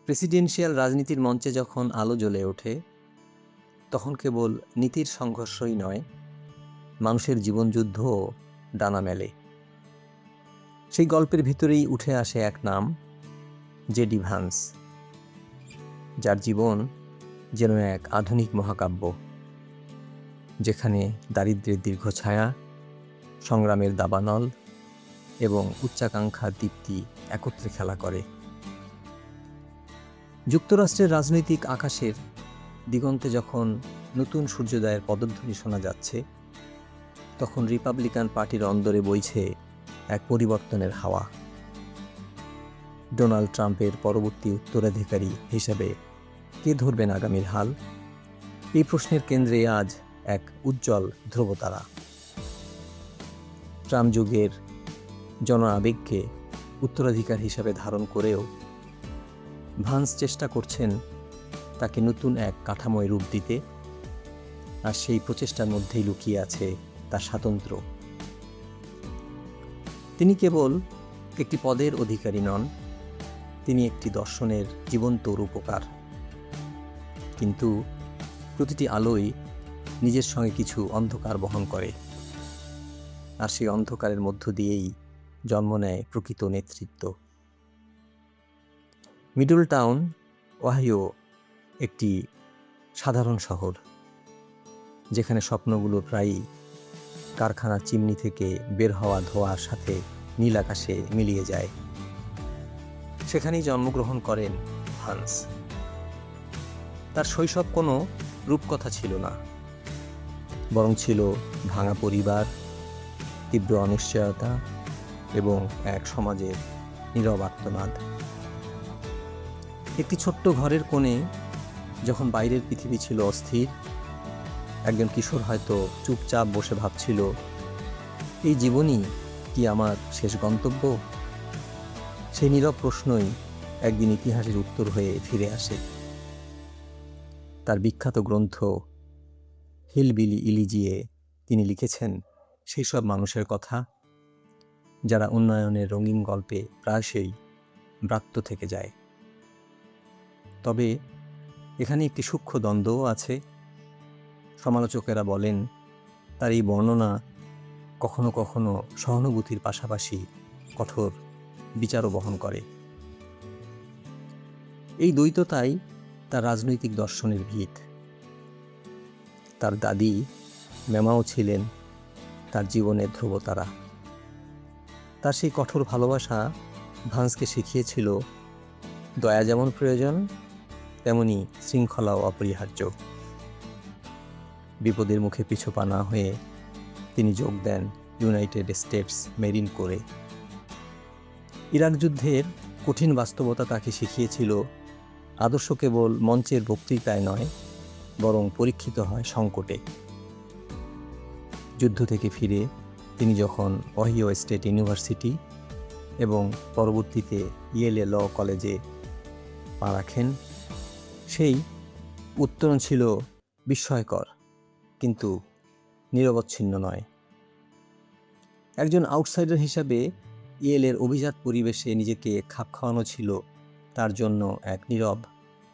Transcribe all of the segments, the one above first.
Presidential রাজনীতির মঞ্চে যখন আলো জ্বলে ওঠে, তখন কেবল নীতির সংঘর্ষই নয়, মানুষের জীবনযুদ্ধও ডানা মেলে। সেই গল্পের ভিতরেই উঠে আসে এক নাম, জেডি ভান্স, যার জীবন যেন এক আধুনিক মহাকাব্য, যেখানে দারিদ্র্যের দীর্ঘ ছায়া, সংগ্রামের দাবানল এবং উচ্চাকাঙ্ক্ষার দীপ্তি একত্রে খেলা করে। যুক্তরাষ্ট্রের রাজনৈতিক আকাশের দিগন্তে যখন নতুন সূর্যোদয়ের পদধ্বনি শোনা যাচ্ছে, তখন রিপাবলিকান পার্টির অন্দরে বইছে এক পরিবর্তনের হাওয়া। ডোনাল্ড ট্রাম্পের পরবর্তী উত্তরাধিকারী হিসেবে কে ধরবেন আগামীর হাল? এই প্রশ্নের কেন্দ্রে আজ এক উজ্জ্বল ধ্রুবতারা। ট্রাম্প যুগের জন আবেগকে উত্তরাধিকার হিসাবে ধারণ করেও ভান্স চেষ্টা করছেন তাকে নতুন এক কাঠামোয় রূপ দিতে, আর সেই প্রচেষ্টার মধ্যেই লুকিয়ে আছে তার স্বাতন্ত্র্য। তিনি কেবল একটি পদের অধিকারী নন, তিনি একটি দর্শনের জীবন্ত রূপকার। কিন্তু প্রতিটি আলোই নিজের সঙ্গে কিছু অন্ধকার বহন করে, আর সেই অন্ধকারের মধ্য দিয়েই জন্ম নেয় প্রকৃত নেতৃত্ব। মিডল টাউন, ওহাইও একটি সাধারণ শহর, যেখানে স্বপ্নগুলো প্রায়ই কারখানার চিমনি থেকে বের হওয়া ধোঁয়ার সাথে নীল আকাশে মিলিয়ে যায়। সেখানেই জন্মগ্রহণ করেন ভান্স। তার শৈশব কোনো রূপকথা ছিল না, বরং ছিল ভাঙা পরিবার, তীব্র অনিশ্চয়তা এবং এক সমাজের নীরব আর্তনাদ। একটি ছোট্ট ঘরের কোণে যখন বাইরের পৃথিবী ছিল অস্থির, একজন কিশোর হয়তো চুপচাপ বসে ভাবছিল, এই জীবনই কি আমার শেষ গন্তব্য? সেই নীরব প্রশ্নই একদিন ইতিহাসের উত্তর হয়ে ফিরে আসে। তার বিখ্যাত গ্রন্থ হিলবিলি ইলিজিয়ে তিনি লিখেছেন সেই সব মানুষের কথা যারা উন্নয়নের রঙিন গল্পে প্রায়শই ব্রাত্য থেকে যায়। তবে এখানে একটি সূক্ষ্ম দ্বন্দ্বও আছে। সমালোচকেরা বলেন তার এই বর্ণনা কখনো কখনো সহানুভূতির পাশাপাশি কঠোর বিচারও বহন করে। এই দ্বৈততাই তার রাজনৈতিক দর্শনের ভিত। তার দাদি মেমাও ছিলেন তার জীবনের ধ্রুবতারা। তার সেই কঠোর ভালোবাসা ভান্সকে শিখিয়েছিল দয়া যেমন প্রয়োজন, তেমনি শৃঙ্খলাও অপরিহার্য। বিপদের মুখে পিছুপা না হয়ে তিনি যোগ দেন ইউনাইটেড স্টেটস মেরিন কোরে। ইরাক যুদ্ধের কঠিন বাস্তবতা তাকে শিখিয়েছিল আদর্শ কেবল মঞ্চের বক্তৃতায় নয়, বরং পরীক্ষিত হয় সংকটে। যুদ্ধ থেকে ফিরে তিনি যখন ওহাইও স্টেট ইউনিভার্সিটি এবং পরবর্তীতে ইয়েলে ল কলেজে পা রাখেন, সেই উত্তরণ ছিল বিস্ময়কর কিন্তু নিরবচ্ছিন্ন নয়। একজন আউটসাইডার হিসাবে ইয়েলের অভিজাত পরিবেশে নিজেকে খাপ খাওয়ানো ছিল তার জন্য এক নীরব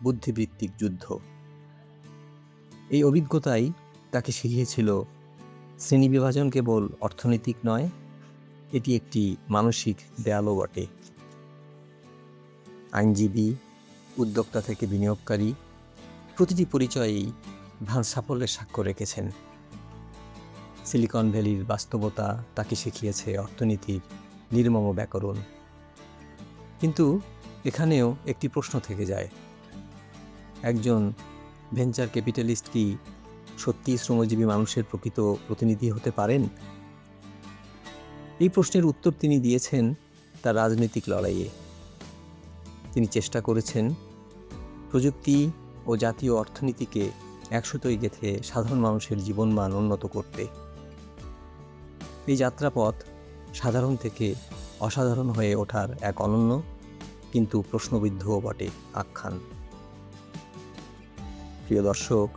বুদ্ধিবৃত্তিক যুদ্ধ। এই অভিজ্ঞতাই তাকে শিখিয়েছিল শ্রেণী বিভাজন কেবল অর্থনৈতিক নয়, এটি একটি মানসিক দেয়ালও বটে। আইনজীবী, উদ্যোক্তা থেকে বিনিয়োগকারী, প্রতিটি পরিচয়েই ভান্স সাফল্যের সাক্ষ্য রেখেছেন। সিলিকন ভ্যালির বাস্তবতা তাকে শিখিয়েছে অর্থনীতির নির্মম ব্যাকরণ। কিন্তু এখানেও একটি প্রশ্ন থেকে যায়, একজন ভেঞ্চার ক্যাপিটালিস্ট কি সত্যি শ্রমজীবী মানুষের প্রকৃত প্রতিনিধি হতে পারেন? এই প্রশ্নের উত্তর তিনি দিয়েছেন তার রাজনৈতিক লড়াইয়ে। তিনি চেষ্টা করেছেন প্রযুক্তি ও জাতীয় অর্থনীতিকে একসুতোয় গেঁথে সাধারণ মানুষের জীবনমান উন্নত করতে। এই যাত্রাপথ সাধারণ থেকে অসাধারণ হয়ে ওঠার এক অনন্য কিন্তু প্রশ্নবিদ্ধও বটে আখ্যান। প্রিয় দর্শক,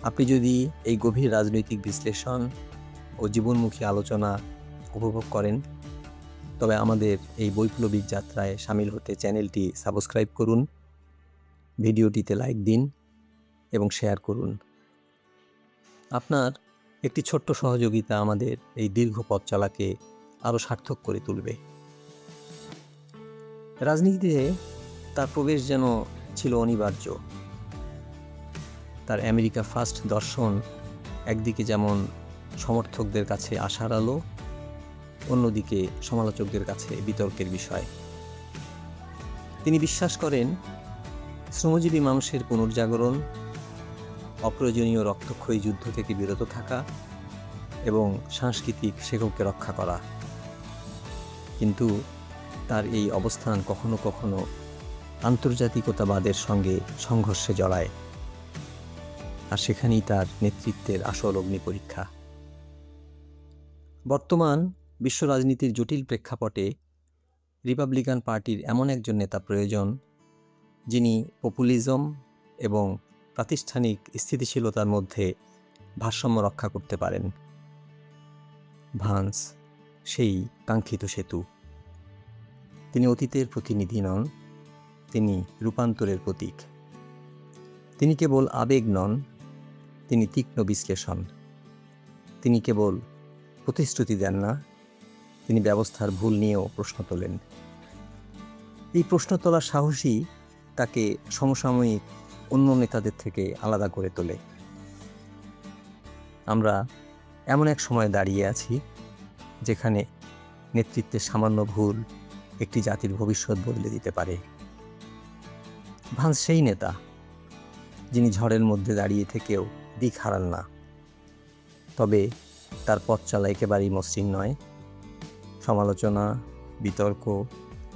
আপনি যদি এই গভীর রাজনৈতিক বিশ্লেষণ ও জীবনমুখী আলোচনা উপভোগ করেন, তবে আমাদের এই বৈপ্লবিক যাত্রায় সামিল হতে চ্যানেলটি সাবস্ক্রাইব করুন, ভিডিওটিতে লাইক দিন এবং শেয়ার করুন। আপনার একটি ছোট্ট সহযোগিতা আমাদের এই দীর্ঘ পথ চলাকে আরও সার্থক করে তুলবে। রাজনীতিতে তার প্রবেশ যেন ছিল অনিবার্য। তার আমেরিকা ফার্স্ট দর্শন একদিকে যেমন সমর্থকদের কাছে আশার আলো, অন্যদিকে সমালোচকদের কাছে বিতর্কের বিষয়। তিনি বিশ্বাস করেন শ্রমজীবী মানুষের পুনর্জাগরণ, অপ্রয়োজনীয় রক্তক্ষয়ী যুদ্ধ থেকে বিরত থাকা এবং সাংস্কৃতিক শেকড়কে রক্ষা করা। কিন্তু তার এই অবস্থান কখনো কখনো আন্তর্জাতিকতাবাদের সঙ্গে সংঘর্ষে জড়ায়, আর সেখানেই তার নেতৃত্বের আসল অগ্নিপরীক্ষা। বর্তমান বিশ্ব রাজনীতির জটিল প্রেক্ষাপটে রিপাবলিকান পার্টির এমন একজন নেতা প্রয়োজন যিনি পপুলিজম এবং প্রাতিষ্ঠানিক স্থিতিশীলতার মধ্যে ভারসাম্য রক্ষা করতে পারেন। ভান্স সেই কাঙ্ক্ষিত সেতু। তিনি অতীতের প্রতিনিধি নন, তিনি রূপান্তরের প্রতীক। তিনি কেবল আবেগ নন, তিনি তীক্ষ্ণ বিশ্লেষণ। তিনি কেবল প্রতিশ্রুতি দেন না, তিনি ব্যবস্থার ভুল নিয়েও প্রশ্ন তোলেন। এই প্রশ্ন তোলার সাহসই তাকে সমসাময়িক অন্য নেতাদের থেকে আলাদা করে তোলে। আমরা এমন এক সময় দাঁড়িয়ে আছি যেখানে নেতৃত্বের সামান্য ভুল একটি জাতির ভবিষ্যৎ বদলে দিতে পারে। ভান্স সেই নেতা যিনি ঝড়ের মধ্যে দাঁড়িয়ে থেকেও দিক হারান না। তবে তার পথ চলা একেবারেই মসৃণ নয়। সমালোচনা, বিতর্ক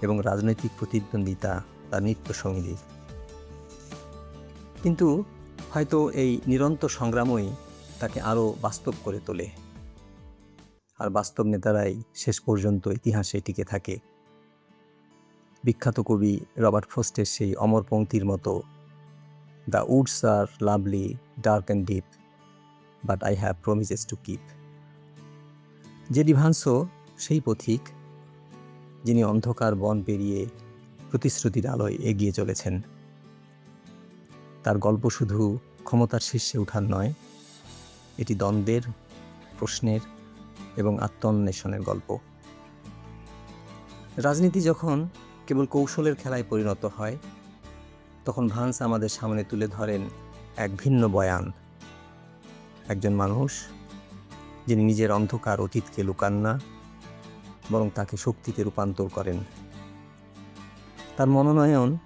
এবং রাজনৈতিক প্রতিদ্বন্দ্বিতা তার নিত্য সঙ্গী। কিন্তু হয়তো এই নিরন্তর সংগ্রামই তাকে আরও বাস্তব করে তোলে। আর বাস্তব নেতারাই শেষ পর্যন্ত ইতিহাসে টিকে থাকে। বিখ্যাত কবি রবার্ট ফ্রস্টের সেই অমর পংক্তির মতো, "the woods are lovely, dark and deep, but I have promises to keep." JD ভান্সও সেই পথিক যিনি অন্ধকার বন পেরিয়ে প্রতিশ্রুতির আলোয় এগিয়ে চলেছেন। তার গল্প শুধু ক্ষমতার শীর্ষে ওঠার নয়, এটি দ্বন্দ্বের, প্রশ্নের এবং আত্মন্বেষণের গল্প। রাজনীতি যখন কেবল কৌশলের খেলায় পরিণত হয়, তখন ভান্স আমাদের সামনে তুলে ধরেন এক ভিন্ন বয়ান। একজন মানুষ যিনি নিজের অন্ধকার অতীতকে লুকান না, বরং তাকে শক্তিতে রূপান্তর করেন। তার মনোনয়ন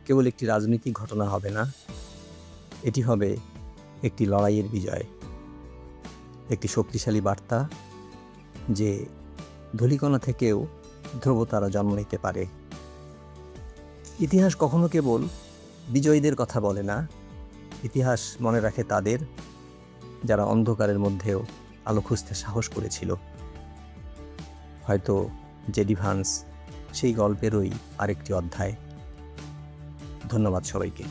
কেবল একটি রাজনৈতিক ঘটনা হবে না, এটি হবে একটি লড়াইয়ের বিজয়, একটি শক্তিশালী বার্তা যে ধূলিকণা থেকেও ধ্রুবতারা জন্ম নিতে পারে। ইতিহাস কখনো কেবল বিজয়ীদের কথা বলে না, ইতিহাস মনে রাখে তাদের যারা অন্ধকারের মধ্যেও আলো খুঁজতে সাহস করেছিল। হয়তো জেডি ভান্স সেই গল্পেরই আরেকটি অধ্যায়। ধন্যবাদ সবাইকে।